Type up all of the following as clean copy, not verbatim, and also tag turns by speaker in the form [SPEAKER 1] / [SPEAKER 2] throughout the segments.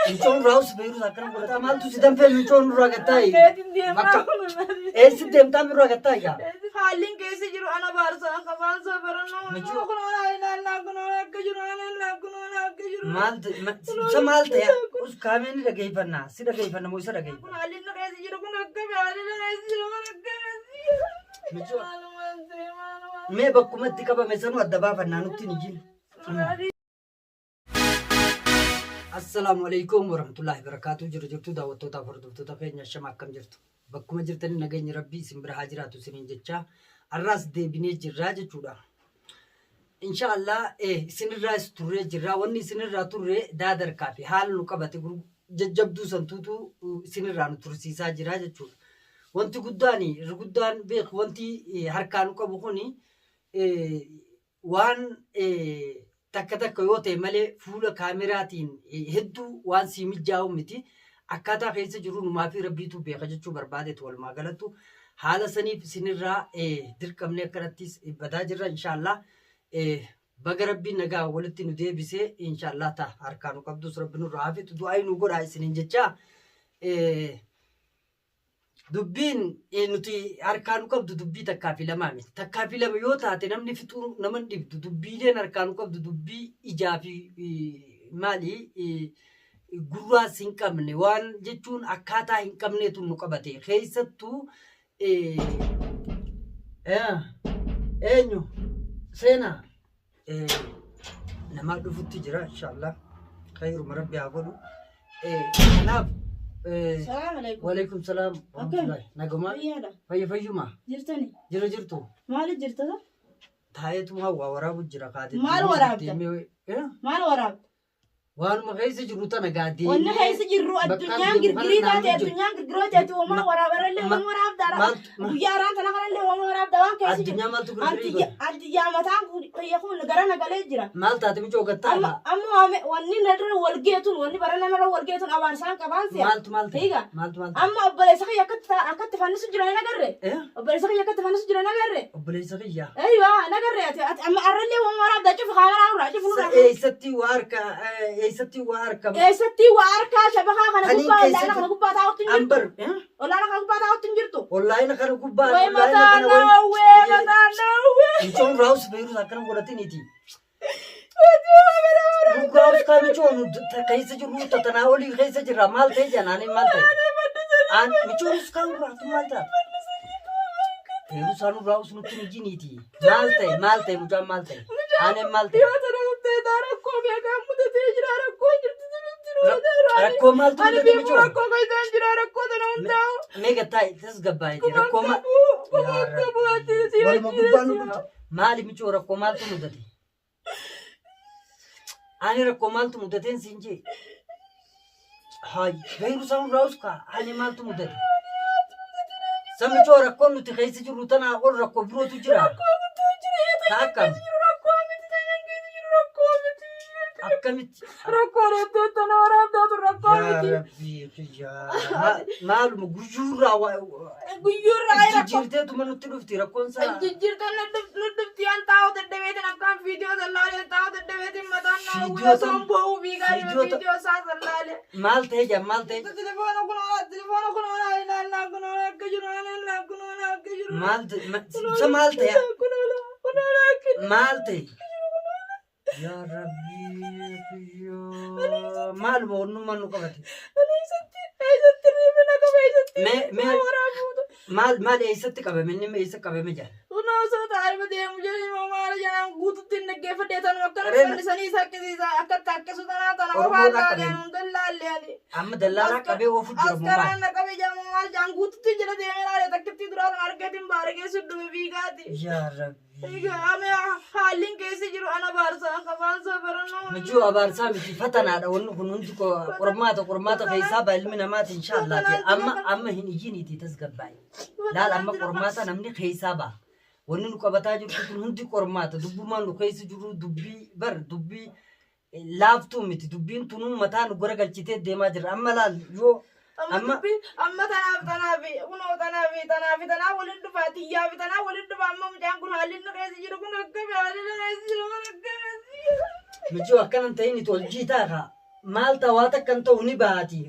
[SPEAKER 1] Michon raus beirut akan berita mal tu sidam pe michon ragatai. Sidam tam ragatai ya.
[SPEAKER 2] Halin kesi jiru ana barsa kaban sabarano. Michon kuna ina kuna kejurana kuna kejurana.
[SPEAKER 1] Mal ya. Us kami ni lagi panna. Sida lagi panna muisa lagi.
[SPEAKER 2] Kuna halin kesi jiru kuna kebe halin kesi jiru kuna kebe.
[SPEAKER 1] Michon. Me bakumat dikaba mesanu adaba panna nuti nijin. Assalamualaikum warahmatullahi wabarakatuh. Jirtu daawwattoota hordoftoota keenya shama akkam jirtu. Bakkuma jirtanii nageenyi rabbii isin bira haa jiraatu isiniin jecha arraas deebinee jirraa jechuudha. Inshallah isinirraas turree jirraa. Wanni isinirraa turre daadarkaa fi haala nu qabate jajjabduu santuutu isinirraa nu tursiisaa jira jechuudha. Wanti guddaan beeku wanti harkaa nu qabu kuni waan takka yoo ta'e malee fuula kaameraatiin hedduu waan si mijaa'u miti. Akkaataa keessa jiru numaa fi rabbiitu beeka jechuu barbaadetu walumaa galatti haala saniif isinirraa dirqamnee akkanattis badaa jirra inshallah. Baga rabbiin nagaa walitti nu deebisee inshallah ta'a harkaa nu qabdus rabbi nurraa hafetu du'aa nu godhaa isiniin jecha. Dubbiin nuti harkaa nu qabdu dubbii takkaa fi lamaa miti. Takkaa fi lama yoo taate namni fixuu nama dhibdu dubbiileen harkaa nu qabdu dubbii ijaa fi maali gurraas hin qabne waan jechuun akkaataa hin qabneetu nu qabate. Keessattuu eenyu seenaa namaa dhufutti jira inshallah. Khayruma rabbi haa godhu. Kanaaf
[SPEAKER 2] Salam alaikum.
[SPEAKER 1] Walaikum salam. Naguma. Fayyuma.
[SPEAKER 2] Jirtani.
[SPEAKER 1] Jirtu.
[SPEAKER 2] Maal jirta?
[SPEAKER 1] Taayetu hawa waraabu jira kaadee.
[SPEAKER 2] Maal waraabta? Maal waraabta?
[SPEAKER 1] Waanuma keessa jiru tana gaadee.
[SPEAKER 2] Wanni keessa jiru addunyaan girgirii taate addunyaan girgiroo taate uumaa waraabarallee uumaa waraabdaadha. Guyyaaraan tana kanallee uumaa waraabda waan keessa jiru.
[SPEAKER 1] Addunyaa maaltu girgirii?
[SPEAKER 2] Addunyaa mataan kun gara nagalee jira.
[SPEAKER 1] Maal taate michoo gattaa?
[SPEAKER 2] Amma wanni narra walgeetun wanni barana narra walgeetun abaarsaan qabaan siya.
[SPEAKER 1] Maaltu?
[SPEAKER 2] Amma obboleessa kiyya akkatti fannisu jira nagarre. Obboleessa kiyya akkatti fannisu jira nagarre.
[SPEAKER 1] Obboleessa kiyya.
[SPEAKER 2] Aywa nagarre ati amma arrallee uumaa waraabdaa cufu kaameraan irraa cufu nurra.
[SPEAKER 1] Eessatti waa harka.
[SPEAKER 2] Eessatti waa harka shabakaa kana gubbaa olaana kana gubbaa taa'utti hin jirtu. Olaana kana gubbaa taa'utti hin jirtu.
[SPEAKER 1] Olaana kana gubbaa.
[SPEAKER 2] Wee mataa nawwee.
[SPEAKER 1] Michoon raawus beirut akkana godhatiniiti. Raawus kaa michoon keessa jiru tatanaa olii keessa jira maal ta'e janaanii maal ta'e. Michoon kaa urraatu maal ta'a. Beirut saanuu raawus nutti ni jiniiti. Maal ta'e mucaan maal ta'e. Aaneen maal ta'e. Rakkoo maaltu mudate michoo?
[SPEAKER 2] Rakkoo keessaan jira rakkoo sana hundaa'u.
[SPEAKER 1] Meeqa taa'e tasgabbaa'e rakkoo maali michoo rakkoo maaltu mudate? Ani rakkoo maaltu mudateen siin jee? Hayi beeru saanuu raawus kaa ani maaltu mudate? Samichoo rakkoon nuti keessa jirru tanaa ol rakkoo birootu jira. Taakkam. Akkamitti?
[SPEAKER 2] Rakkoo reetteettana waraabdaatu rakkoo miti.
[SPEAKER 1] Yaa Rabbii yaa maaluma guyyuurraa jijjiirteetuma nutti dhufti rakkoon isaa.
[SPEAKER 2] Jijjiirteen nu dhufti aan taa'u daddabeetiin akkaan viidiyoo sallaalee taa'u daddabeetiin mataan naawwee somboo fiigaa jiru viidiyoo isaa sallaalee.
[SPEAKER 1] Maal ta'e jaa maal ta'e?
[SPEAKER 2] Telefoona kun oolaa ilaallaa kun oolaa akka jiru ilaallaa kun oolaa akka jiru.
[SPEAKER 1] Maal ta'e? Maal ta'e? Yaa Rabbii maaluma onnummaan nu qabate.
[SPEAKER 2] Eessatti riifina qaba eessatti.
[SPEAKER 1] Maal eessatti qabame inni eessa qabame jaa?
[SPEAKER 2] Kunuunsa taa'ima deemu jedhanii maal jedhan guututti naggeeffadhee tanuu akkana fallisanii sakkisiisa akkatti akkisu tanaa tana ofaa taa'anii dallaallee ani.
[SPEAKER 1] Amma dallaalaa qabee oofu jira moo maal?
[SPEAKER 2] Askaraan na qabee jamu maal jaan guututti jira deemee laalee takkitti duraa kan argatiin baaragee suddume fiigaati.
[SPEAKER 1] Yaa Rabbii.
[SPEAKER 2] Ame hallin keessa jiru ana baarsaa qabaan safarannoo.
[SPEAKER 1] Mijuu abaarsaa miti fatanaadha wanni kun hundi qormaata keessaa ilmi namaati inshallah. Amma hin iyyiniiti tasgabbaa'e. Laal amma qormaata namni keessaa ba'a. Wanni nu qabataa jirtu kun hundi qormaata dubbumaan nu keessa jiru dubbii laaftuu miti dubbiin tunuu mataa nu gara galchitee deemaa jira. Amma laal yoo amma tanaaf waliin dhufaa xiyyaa fi tanaaf waliin dhufaa amma mucaan kun haalli nu keessa jiru kun akka haalli nu keessa jiru kun akka mijoo akkanan ta'in itti ol jiitaa kaa maal ta'aa takkan ta'u ni baati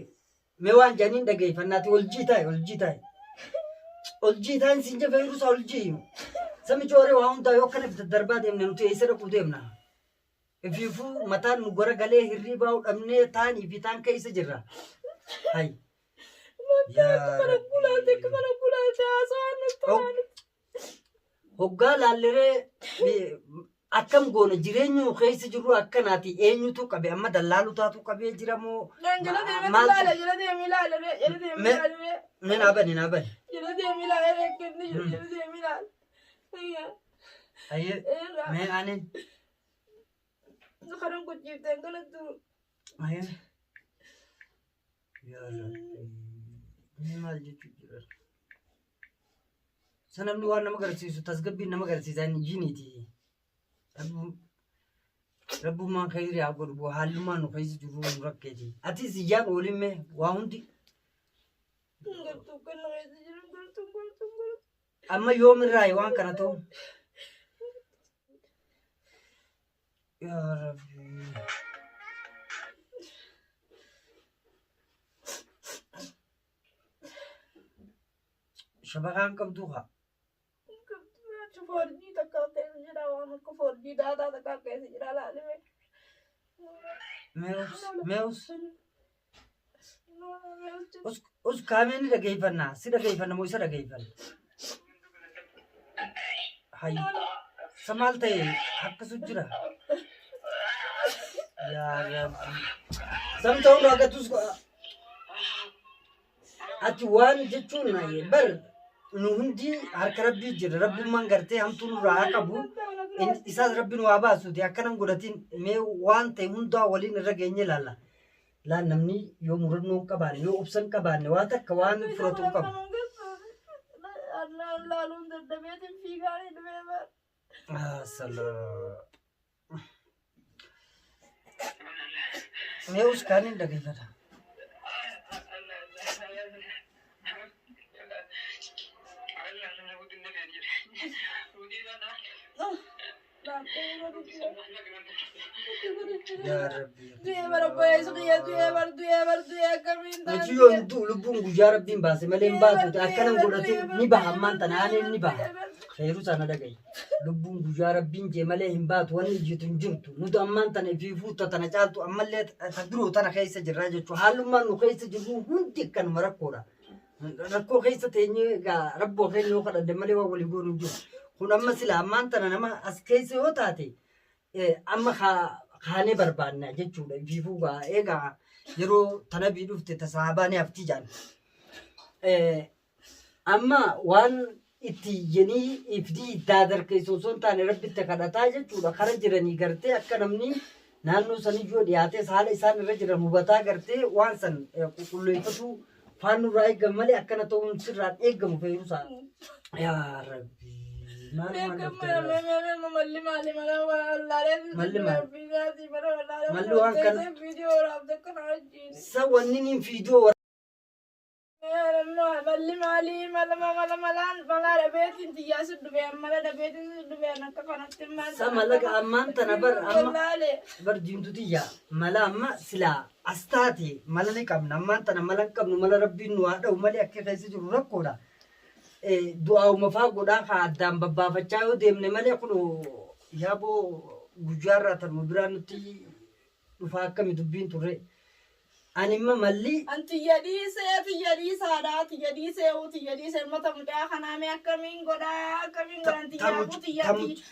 [SPEAKER 1] mee waan janiin dhageeffannaati ol jiitaa ol jiitaan siin jafe iruusaa ol jiiyu sami jooree waa hundaa yoo akkana fita darbaa deemne nuti eessa dhaquu deemna ifiifuu mataan nu gora galee hirriibaa hudhamnee taanii fi taan keessa jirra hay hoggaa laalleree akkam goona jireenyu keessa jirru akkanaati eenyutu qabe amma dallaalu taatu qabee jira moo nen abani aye men anen
[SPEAKER 2] Sekarang ku ciptain kan itu.
[SPEAKER 1] aye ya rabbi ni mal jechuudha sanamni waan nama garsiisu tasgabbiin nama garsiisan jiniiti rabbumaan khayri haa godhu haallumaan nu keessa jirru nu rakkeeti atis iyyaan oolimme waa hundi
[SPEAKER 2] Gartuu kan keessa jiru gartuu.
[SPEAKER 1] amma yoomirraa waan kana ta'u ya rabbi shabakaan qabdu haa
[SPEAKER 2] Forji takka keessa jira waan akka forji daadaa takka keessa jira laalime.
[SPEAKER 1] meus us kaameen dhageeffannaa si dhageeffanna moo isa dhageeffanna hay samaal ta'e akkasu jira yaa rabbi samta'uu dhagatus ati waan jechuun bar nu hundi harka rabbii jira rabbummaan gartee hamtuu nurraa haa qabu isaas rabbiin waa baasuuti akkanan godhatiin mee waan ta'e hundaa waliin irra geenye ilaalla laan namni yoo murannoo hin qabaanne yoo obsa hin qabaanne waa takka waan furatu hin qabu
[SPEAKER 2] Laaluun daddabeetiin fiigaanii dhufee bara.
[SPEAKER 1] mee uskaaniin dhageeffata yaa rabbi
[SPEAKER 2] Du'ee bara boyeessu qiyya du'ee akkamiin taate.
[SPEAKER 1] nuti yoo hindu lubbuun guyyaa rabbiin baase malee hin baatuuti akkanan godhate ni baha ammaan tana aaneen ni baha feeruu sana dhagaye lubbuun guyyaa rabbiin jee malee hin baatu wanni ijjitu hin jirtu nuti ammaan tana ifiifuutta tana caaltu ammallee ta duruu tana keessa jirraa jechuudha haalummaan nu keessa jirru hundi akkanuma rakkoodha rakkoo keessa teenyee egaa rabboo keenya yoo kadhadde malee waan walii goonu hin jiru kun amma sila ammaan tana nama as keessa yoo taate amma kaanee barbaanna jechuudha ifiifuu gaa egaa yeroo tana bii dhufte tasaabaanii haftii jaan amma waan itti jenii ifdii iddaa darkeessa osoo hin taane rabbitti kadhataa jechuudha kara jiranii gartee akka namni naannoo saniyyoo dhiyaates haala isaan irra jiran hubataa gartee waan san qulqulleeffatu faannurraa eeggamu malee akkana ta'uun sirraan eeggamu fe'uusaa yaa rabbi malli waan kana sa wanni niin fiidiyoo sa malaga ammaan tana bar diimtutiyya mala amma silaa astaati mala ni qabna ammaan tana mala hin qabnu mala rabbiin nu haa dha'u malee akka keessa jiru rakkoodha du'aa'uma faa godhaa kaa addaan babbaafachaa yoo deemne malee kun yaaboo guyyaarraa tanuma biraa nutti dhufaa akkami dubbiin turre animma malli
[SPEAKER 2] tiyadhiisee mata mucaa kanaame akkamiin godhaa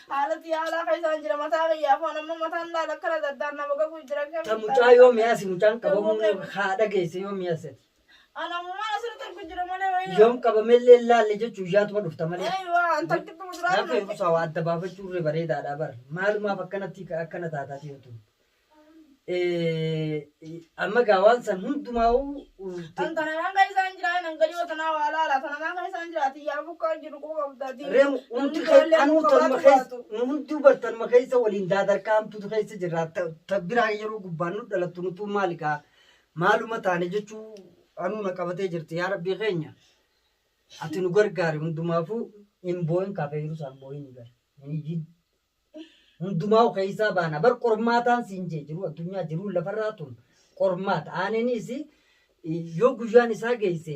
[SPEAKER 2] haalati yaalaa keessaan jira mataa kiyyaafoo namma mataan laala akkana daddaan nama gaguu jira
[SPEAKER 1] ta mucaa yoo mi'aasi mucaan qabamuu haadha geesse yoo mi'aase
[SPEAKER 2] anamumaan asirratti argu jira malee
[SPEAKER 1] yoom qabamellee laalle jechuun yaatuma dhufta malee
[SPEAKER 2] waan takkitti muduraa
[SPEAKER 1] gaafa yeroo waa adda baafachuu irree bareedaadha bara maalumaaf akkanatti akkana taataati yoo ta'u amma gaawaan san hundumaa'u
[SPEAKER 2] tanamaan kan isaan jiraa nan gadi watanaa waa laala tanamaan kan isaan jiraati yaa bukkaan jiru kuu qabdaati
[SPEAKER 1] reemu hundi hubattanuma keessa waliin daadarkaa hamtuutu keessa jirra ta biraa yeroo gubbaan nu dhalattu nutuu maalikaa maaluma taane jechuu anuuna qabatee jirti yaa rabbii keenya ati nu gargaari hundumaafuu hin boo'in kaafee yeroo isaan boo'in gar hin ijjiin hundumaa keessaa baana bar qormaataan siin jee jiru addunyaa jiru lafarraa tun qormaata aaneenis yoo guyyaan isaa geesse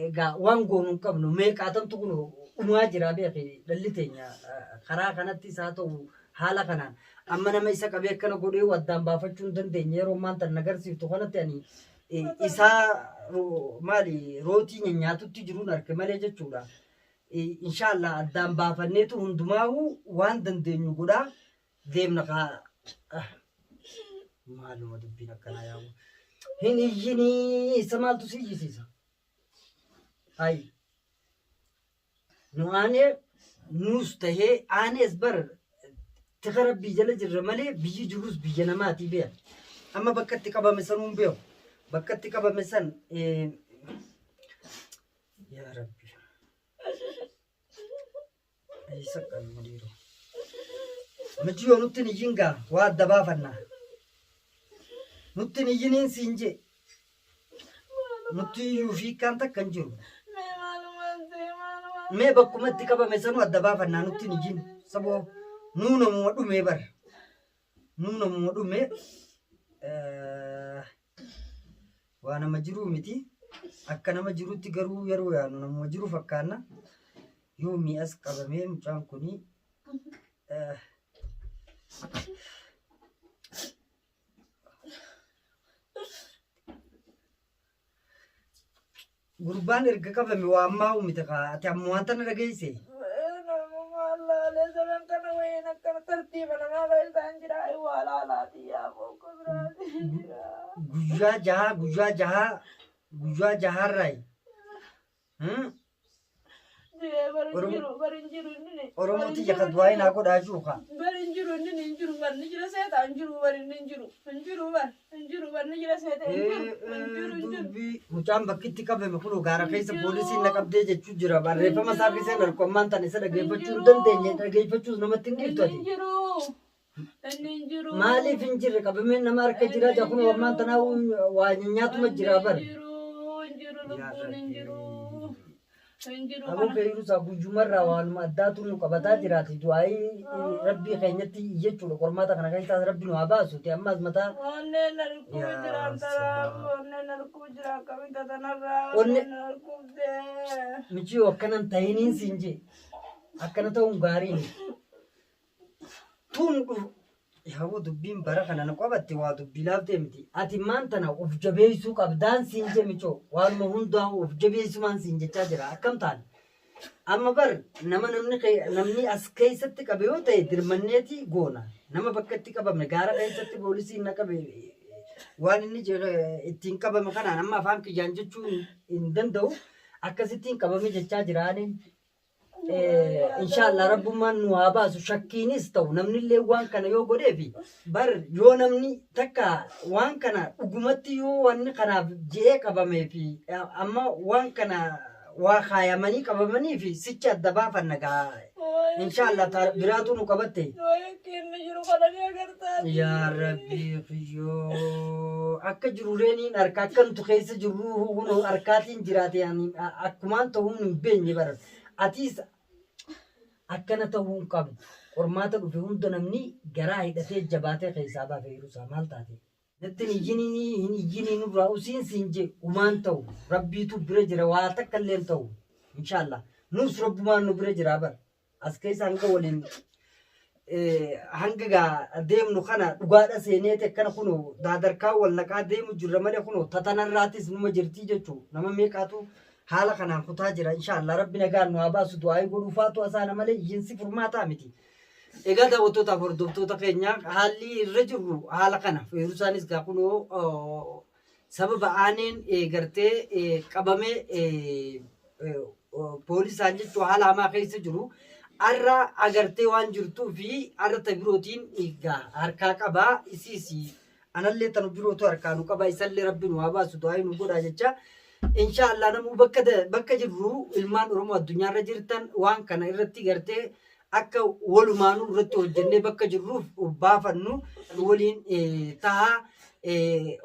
[SPEAKER 1] egaa waan goonuu qabnu meeqaatamtu kun dhumaa jira beekee dhalli teenya karaa kanattis haa ta'u haala kanaan amma nama isa qabee akkana godhee waddaan baafachuu hin dandeenye yeroo maanta nagarsiiftu kanatti ani isaa maali rootii nyaatutti jiruun arge malee jechuudha. Inshaallah addaan baafanneetu hundumaa'u waan dandeenyu godhaa deemna kaa maaluma dubbiin akkanaa yaa'u. Hin iyyinii isa maaltu si iyyisiisa? Hayi. Nu aanee nuus tahee aanees bar tika rabbii jala jirra malee biyyi jirus biyya namaatii beeku. Amma bakka itti qabame sanuun beeku. Bakka itti qabame san yaa rabbi. Isa qabu madiiro. Miti yoo nutti ni jingaa waa adda baafannaa. Nutti ni jiniin siin jee. Nutti iyyuu fi kan takka hin jiru. Mee bakkuma itti qabame sanuu adda baafannaa nutti ni jin. Saboo nuunamuma dhumee bara. Nuunamuma dhumee waa nama jiruu miti. Akka nama jirutti garuu yeroo yaanu namuma jiru fakkaanna. Yoo mi'as qabamee mucaan kunii gurbaan erga qabame waa ammaa uumite kaa ati amma wanta na dhageesse. Guyyaa jaharraayi. Oromooti jaka du'aayi naa godhaa jiru kaa. Mucaan bakki itti qabame kun gaara keessa poolisiin na qabdee jechuu jira. Barreeffama isaa keessa darbu ammaan tan isa dhageeffachuu hin dandeenye. Dhageeffachuus namatti hin dhiiftu ati. Maaliif hin jirre qabameen nama harka jira jaa kun ammaan tanaa waa nyaatuma jira bara. Aboo fe'iruusaa guyyumarraa waanuma addaatu nu qabataa jiraati. Du'aayi rabbii keenyatti jechuudha. Qormaata kana keessaas rabbi nu haa baasu. Ammas mataa. Michii akkanan tahiniin siin jee. Akkana ta'uun gaariin. Tuun dhufu. Yaaboo dubbiin bara kana na qabatte waa dubbii laaftee miti. Ati maan tana of jabeessuu qabdaan siin jee michoo. Waanuma hundaa of jabeessumaan siin jechaa jira. Akkam taane. Amma bar nama namni as keessatti qabe yoo ta'e dirmanneeti goona. Nama bakka itti qabame gaara keessatti poolisiin na qabe waan inni ittiin qabame kanaan amma afaan kiyyaan jechuu hin danda'u. Akkasittiin qabame jechaa jiraaniin. Inshaallah rabbummaan nu haa baasu shakkiinis ta'u namnillee waan kana yoo godheefi bar yoo namni takka waan kana dhugumatti yoo wanni kanaaf je'ee qabameefi amma waan kana waa kaayamanii qabamaniifi sicha adda baafanna gaa inshaallah biraatu nu qabatte. Yaa rabbi fiyyoo akka jirureeniin harka akka nuti keessa jirru harkaatiin jiraate akkumaan ta'uun hin beenye bara. Atiis akkana ta'uu hin qabu. Qormaata dhufe hunda namni garaa hidhatee jabaatee keessaa baafee jiruusaa maal taate? Natti hin iyyinii nurraa usiin siin jee umaan ta'u rabbiitu bira jira waa takka illee ta'u. Inshaallah nus rabbumaan nu bira jira bara. As keessa hanga waliin hanga gaa deemnu kana dhugaadha seeneeti akkana kunu daadarkaa wal naqaa deemu jirra malee kunu tatanarraatis numa jirtii jechuu nama meeqaatu haala kanaan kutaa jira. Inshaallah rabbi nagaan nu haa baasu du'aayi godhuufaatu asaana malee iyyinsi furmaataa miti. Egaa daawwattootaaf hordoftoota keenya haalli irra jirru haala kana feerusaanis gaa kunoo sababa aaneen gartee qabamee poolisaan jechuu haala hamaa keessa jiru. Arra agartee waan jirtuu fi arra tabirootiin egaa harkaa qabaa isiisi anallee tanu birootu harkaa nu qabaa isallee rabbi nu haa baasu du'aayi nu godhaa jecha. Inshaallah namu bakka jirru ilmaan Oromoo addunyaarra jirtan waan kana irratti gartee akka walumaanuu irratti hojjennee bakka jirruuf baafannu waliin tahaa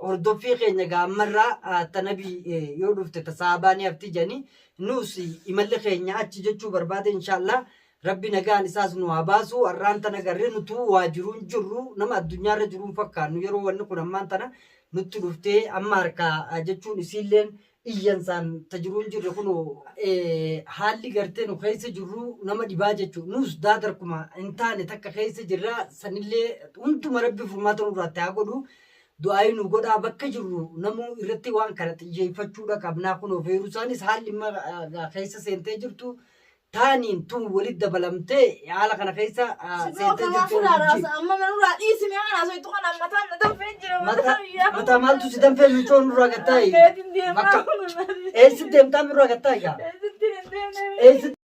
[SPEAKER 1] hordoffii keenya gaammarraa tanabii yoo dhufte tasaabaanii hafti jedhanii nus imalli keenya achi jechuu barbaade inshaallah rabbi nagaan isaas nu haa baasu arraan tana garree nutu waa jiruun jirru nama addunyaarra jiruun fakkaannu yeroo wanni kun ammaan tana nutti dhuftee amma harkaa jechuun isiilleen iyyansaan tajiruun jirre kun haalli gartee nu keessa jirru nama dhibaa jechuudha nus daadarkuma hin taane takka keessa jirra sanillee hunduma rabbi furmaata nurraatti haa godhu du'aayi nu godhaa bakka jirru namuu irratti waan kana xiyyeeffachuudha qabnaa kun ofeeru isaanis haalli keessa seentee jirtu taaniin tun walitti dabalamtee haala kana keessa seentee jirtu. Mata maaltu si danfee michoo nurraa gattaayi? Eessi deemtaa nurraa gattaayi gaa? Eessi